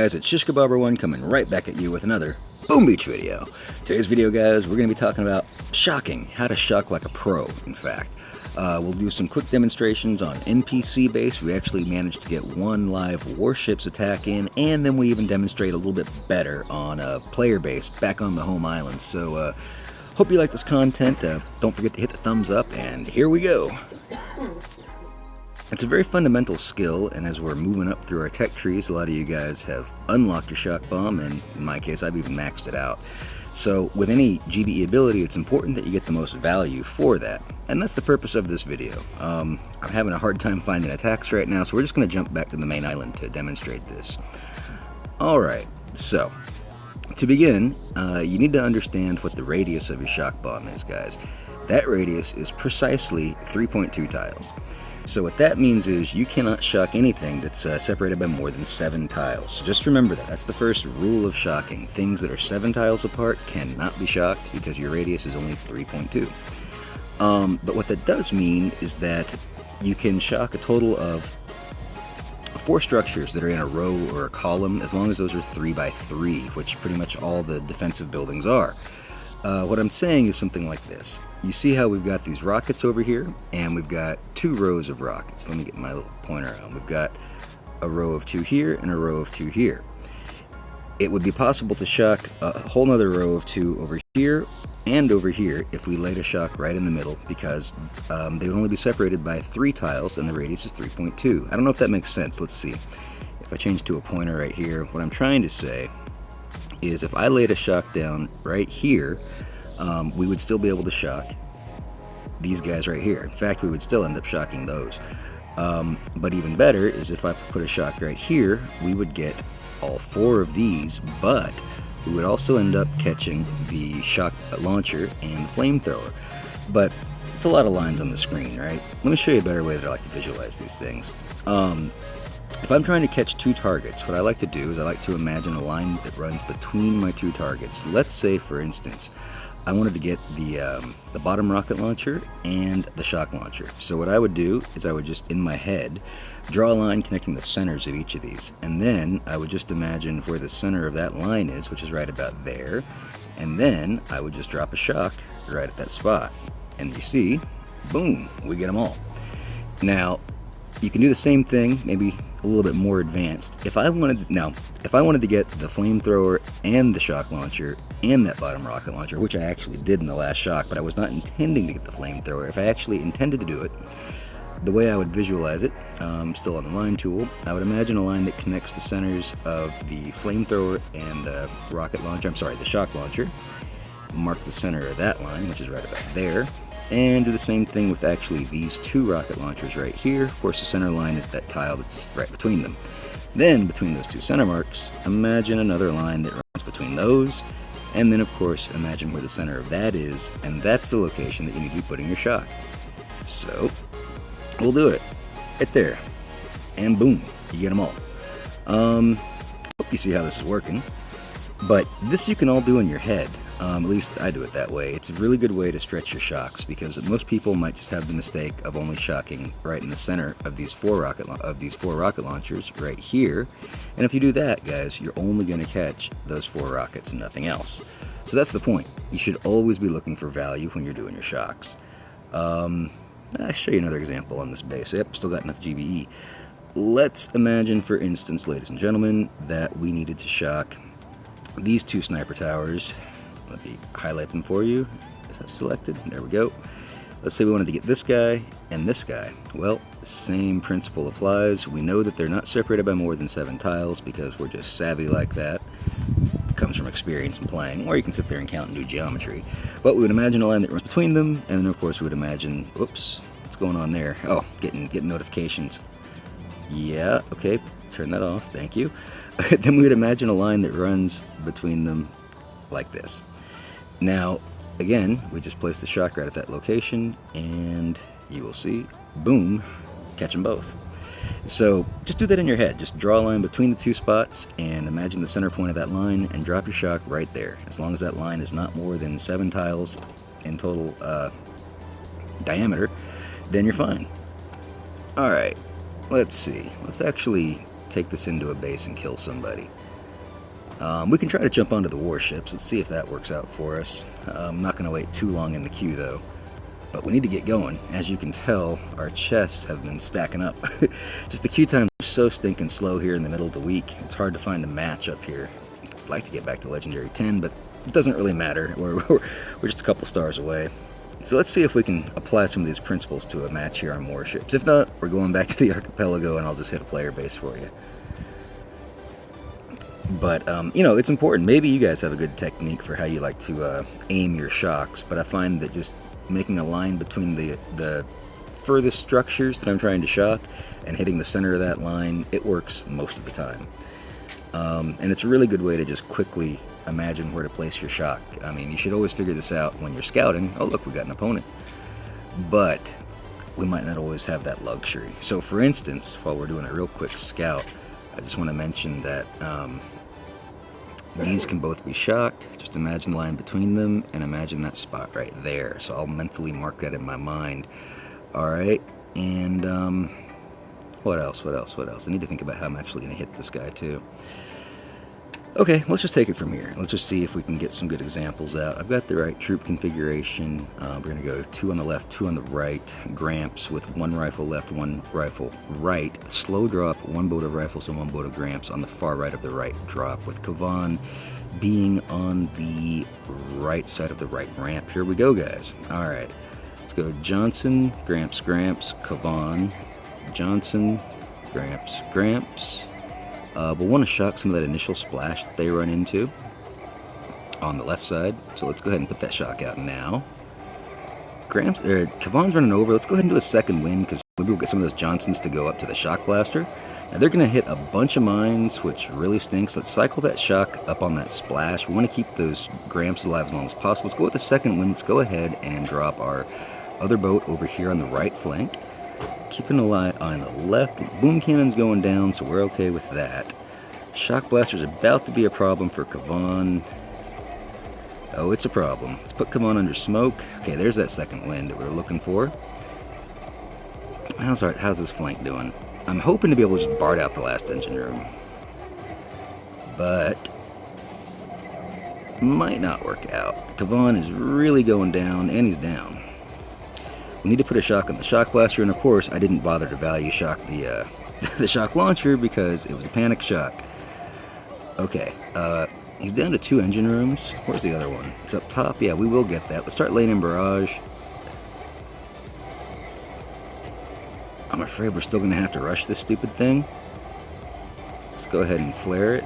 guys, it's ShishKebabber1 coming right back at you with another Boom Beach video. Today's video, guys, we're going to be talking about shocking, how to shock like a pro, in fact. We'll do some quick demonstrations on NPC base. We actually managed to get one live warships attack in, and then we even demonstrate a little bit better on a player base back on the home island. So, hope you like this content. Don't forget to hit the thumbs up, and here we go. It's a very fundamental skill, and as we're moving up through our tech trees, a lot of you guys have unlocked your shock bomb, and in my case, I've even maxed it out. So with any GBE ability, it's important that you get the most value for that, and that's the purpose of this video. I'm having a hard time finding attacks right now, so we're just going to jump back to the main island to demonstrate this. Alright, so to begin, you need to understand what the radius of your shock bomb is, guys. That radius is precisely 3.2 tiles. So what that means is you cannot shock anything that's separated by more than 7 tiles. So just remember that. That's the first rule of shocking. Things that are 7 tiles apart cannot be shocked because your radius is only 3.2. But what that does mean is that you can shock a total of 4 structures that are in a row or a column, as long as those are 3 by 3, which pretty much all the defensive buildings are. What I'm saying is something like this. You see how we've got these rockets over here, and we've got 2 rows of rockets. Let me get my little pointer out. We've got a row of 2 here and a row of 2 here. It would be possible to shock a whole nother row of 2 over here and over here if we laid a shock right in the middle, because they would only be separated by 3 tiles and the radius is 3.2. I don't know if that makes sense. Let's see. If I change to a pointer right here, what I'm trying to say is if I laid a shock down right here, we would still be able to shock these guys right here. In fact, we would still end up shocking those. But even better is if I put a shock right here, we would get all 4 of these, but we would also end up catching the shock launcher and the flamethrower. But it's a lot of lines on the screen, right? Let me show you a better way that I like to visualize these things. If I'm trying to catch 2 targets, what I like to do is I like to imagine a line that runs between my 2 targets. Let's say, for instance, I wanted to get the bottom rocket launcher and the shock launcher. So what I would do is I would just, in my head, draw a line connecting the centers of each of these. And then I would just imagine where the center of that line is, which is right about there. And then I would just drop a shock right at that spot. And you see, boom, we get them all. Now, you can do the same thing, maybe a little bit more advanced. If I wanted to get the flamethrower and the shock launcher and that bottom rocket launcher, which I actually did in the last shock, but I was not intending to get the flamethrower. If I actually intended to do it, the way I would visualize it, still on the line tool, I would imagine a line that connects the centers of the flamethrower and the rocket launcher, the shock launcher. Mark the center of that line, which is right about there. And do the same thing with actually these 2 rocket launchers right here. Of course, the center line is that tile that's right between them. Then, between those 2 center marks, imagine another line that runs between those. And then, of course, imagine where the center of that is. And that's the location that you need to be putting your shock. So, we'll do it. Right there. And boom, you get them all. Hope you see how this is working. But this you can all do in your head. At least I do it that way. It's a really good way to stretch your shocks, because most people might just have the mistake of only shocking right in the center of these 4 rocket launchers right here. And if you do that, guys, you're only going to catch those 4 rockets and nothing else. So that's the point. You should always be looking for value when you're doing your shocks. I'll show you another example on this base. Yep, still got enough GBE. Let's imagine, for instance, ladies and gentlemen, that we needed to shock these 2 sniper towers. Let me highlight them for you. Is that selected? There we go. Let's say we wanted to get this guy and this guy. Well, same principle applies. We know that they're not separated by more than 7 tiles because we're just savvy like that. It comes from experience in playing, or you can sit there and count and do geometry. But we would imagine a line that runs between them, and then of course we would imagine, whoops, what's going on there? Oh, getting notifications. Yeah, okay, turn that off, thank you. Then we would imagine a line that runs between them like this. Now, again, we just place the shock right at that location, and you will see, boom, catch them both. So just do that in your head. Just draw a line between the 2 spots and imagine the center point of that line and drop your shock right there. As long as that line is not more than 7 tiles in total diameter, then you're fine. Alright, let's see. Let's actually take this into a base and kill somebody. We can try to jump onto the warships. Let's see if that works out for us. I'm not going to wait too long in the queue, though. But we need to get going. As you can tell, our chests have been stacking up. Just the queue times are so stinking slow here in the middle of the week. It's hard to find a match up here. I'd like to get back to Legendary 10, but it doesn't really matter. We're just a couple stars away. So let's see if we can apply some of these principles to a match here on warships. If not, we're going back to the archipelago and I'll just hit a player base for you. But, it's important. Maybe you guys have a good technique for how you like to aim your shocks, but I find that just making a line between the furthest structures that I'm trying to shock and hitting the center of that line, it works most of the time. And it's a really good way to just quickly imagine where to place your shock. I mean, you should always figure this out when you're scouting. Oh, look, we got an opponent. But we might not always have that luxury. So, for instance, while we're doing a real quick scout, I just want to mention that these can both be shocked. Just imagine the line between them and imagine that spot right there. So I'll mentally mark that in my mind. Alright, and what else? I need to think about how I'm actually going to hit this guy too. Okay, let's just take it from here. Let's just see if we can get some good examples out. I've got the right troop configuration. We're going to go 2 on the left, 2 on the right. Gramps with 1 rifle left, 1 rifle right. Slow drop, 1 boat of rifles and 1 boat of Gramps on the far right of the right drop, with Kavan being on the right side of the right ramp. Here we go, guys. All right, let's go Johnson, Gramps, Kavan, Johnson, Gramps. We'll want to shock some of that initial splash that they run into on the left side. So let's go ahead and put that shock out now. Kavan's running over. Let's go ahead and do a second wind, because maybe we'll get some of those Johnsons to go up to the shock blaster. Now they're going to hit a bunch of mines, which really stinks. Let's cycle that shock up on that splash. We want to keep those Gramps alive as long as possible. Let's go with the second wind. Let's go ahead and drop our other boat over here on the right flank. Keeping an eye on the left. Boom cannon's going down, so we're okay with that. Shock blaster's about to be a problem for Kavan. Oh, it's a problem. Let's put Kavan under smoke. Okay, there's that second wind that we were looking for. How's this flank doing? I'm hoping to be able to just BART out the last engine room. But might not work out. Kavan is really going down, and he's down. We need to put a shock on the shock blaster, and of course I didn't bother to value shock the the shock launcher because it was a panic shock. Okay, he's down to 2 engine rooms. Where's the other one? It's up top. Yeah, we will get that. Let's start laying in barrage. I'm afraid we're still going to have to rush this stupid thing. Let's go ahead and flare it.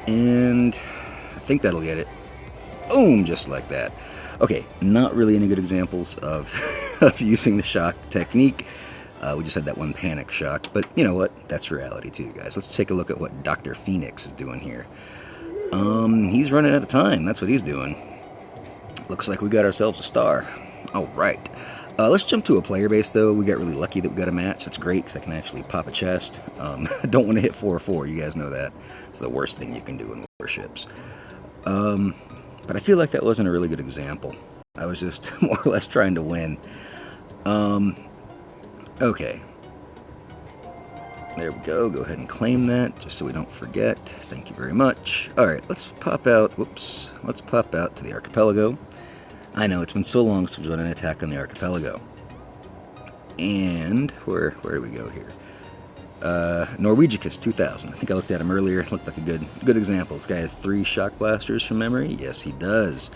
And I think that'll get it. Boom, just like that. Okay, not really any good examples of, of using the shock technique. We just had that one panic shock, but you know what? That's reality too, guys. Let's take a look at what Dr. Phoenix is doing here. He's running out of time. That's what he's doing. Looks like we got ourselves a star. All right. Let's jump to a player base, though. We got really lucky that we got a match. That's great, because I can actually pop a chest. I don't want to hit 4-4. You guys know that. It's the worst thing you can do in warships. But I feel like that wasn't a really good example. I was just more or less trying to win. Okay. There we go. Go ahead and claim that, just so we don't forget. Thank you very much. All right, let's pop out. Whoops. Let's pop out to the archipelago. I know, it's been so long since we've done an attack on the archipelago. And where do we go here? Norwegicus 2000. I think I looked at him earlier. Looked like a good example. This guy has 3 shock blasters from memory. Yes, he does.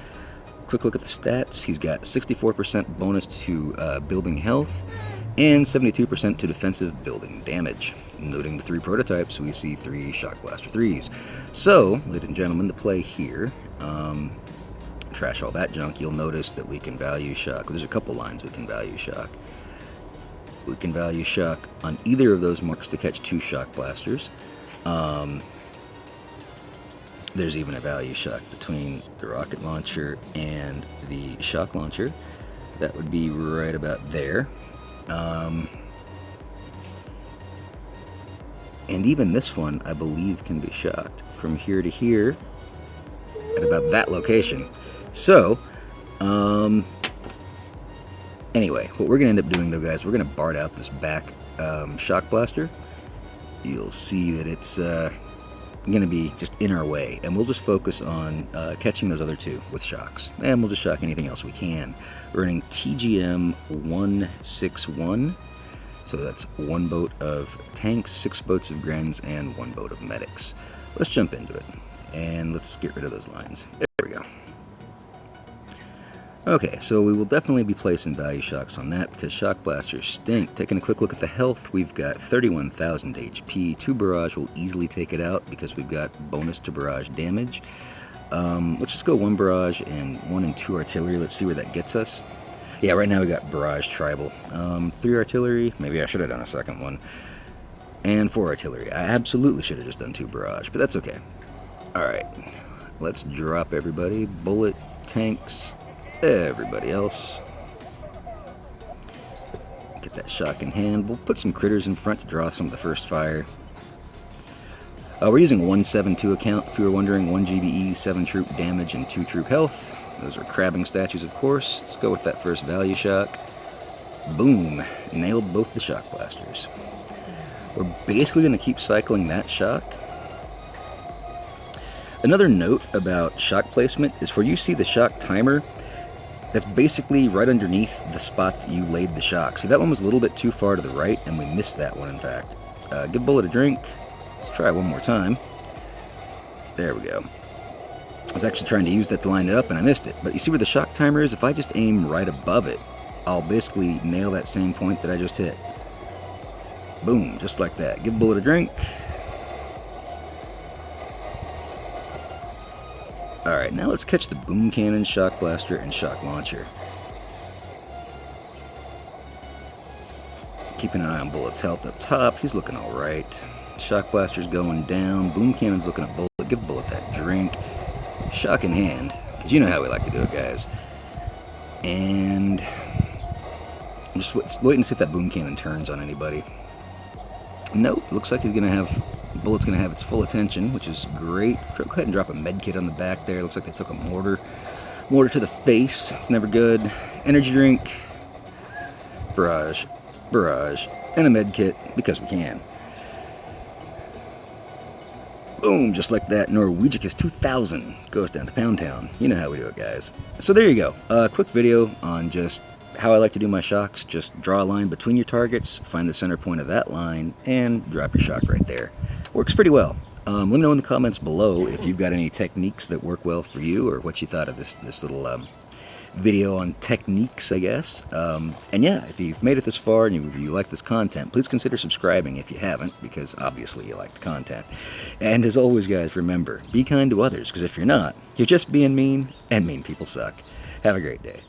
Quick look at the stats. He's got 64% bonus to building health and 72% to defensive building damage. Noting the 3 prototypes, we see 3 shock blaster 3s. So, ladies and gentlemen, the play here. Trash all that junk, you'll notice that we can value shock. There's a couple lines we can value shock. We can value shock on either of those marks to catch 2 shock blasters. There's even a value shock between the rocket launcher and the shock launcher. That would be right about there. And even this one, I believe, can be shocked from here to here at about that location. So, Anyway, what we're going to end up doing though, guys, we're going to BART out this back shock blaster. You'll see that it's going to be just in our way, and we'll just focus on catching those other two with shocks, and we'll just shock anything else we can. We're running TGM 161, so that's 1 boat of tanks, 6 boats of Grens, and 1 boat of medics. Let's jump into it, and let's get rid of those lines. There we go. Okay, so we will definitely be placing value shocks on that because shock blasters stink. Taking a quick look at the health, we've got 31,000 HP. 2 barrage will easily take it out because we've got bonus to barrage damage. Let's just go 1 barrage and 1 and 2 artillery. Let's see where that gets us. Yeah, right now we got barrage tribal. 3 artillery, maybe I should have done a second one. And 4 artillery. I absolutely should have just done 2 barrage, but that's okay. Alright, let's drop everybody. Bullet, tanks, everybody else. Get that shock in hand. We'll put some critters in front to draw some of the first fire. We're using 172 account, if you were wondering. 1 GBE, 7 troop damage, and 2 troop health. Those are crabbing statues, of course. Let's go with that first value shock. Boom. Nailed both the shock blasters. We're basically going to keep cycling that shock. Another note about shock placement is where you see the shock timer, that's basically right underneath the spot that you laid the shock. See, that one was a little bit too far to the right, and we missed that one, in fact. Give Bullet a drink. Let's try one more time. There we go. I was actually trying to use that to line it up, and I missed it. But you see where the shock timer is? If I just aim right above it, I'll basically nail that same point that I just hit. Boom, just like that. Give Bullet a drink. Alright, now let's catch the boom cannon, shock blaster, and shock launcher. Keeping an eye on Bullet's health up top. He's looking alright. Shock blaster's going down. Boom cannon's looking at Bullet. Give Bullet that drink. Shock in hand, because you know how we like to do it, guys. And I'm just waiting to see if that boom cannon turns on anybody. Nope, looks like he's going to have... Bullet's going to have its full attention, which is great. Go ahead and drop a med kit on the back there. Looks like they took a mortar. Mortar to the face. It's never good. Energy drink. Barrage. Barrage. And a med kit, because we can. Boom, just like that. Norwegicus 2000 goes down to Pound Town. You know how we do it, guys. So there you go. A quick video on just how I like to do my shocks. Just draw a line between your targets, find the center point of that line, and drop your shock right there. Works pretty well. Let me know in the comments below if you've got any techniques that work well for you, or what you thought of this little video on techniques, I guess. And yeah, if you've made it this far and you like this content, please consider subscribing if you haven't, because obviously you like the content. And as always, guys, remember, be kind to others, because if you're not, you're just being mean, and mean people suck. Have a great day.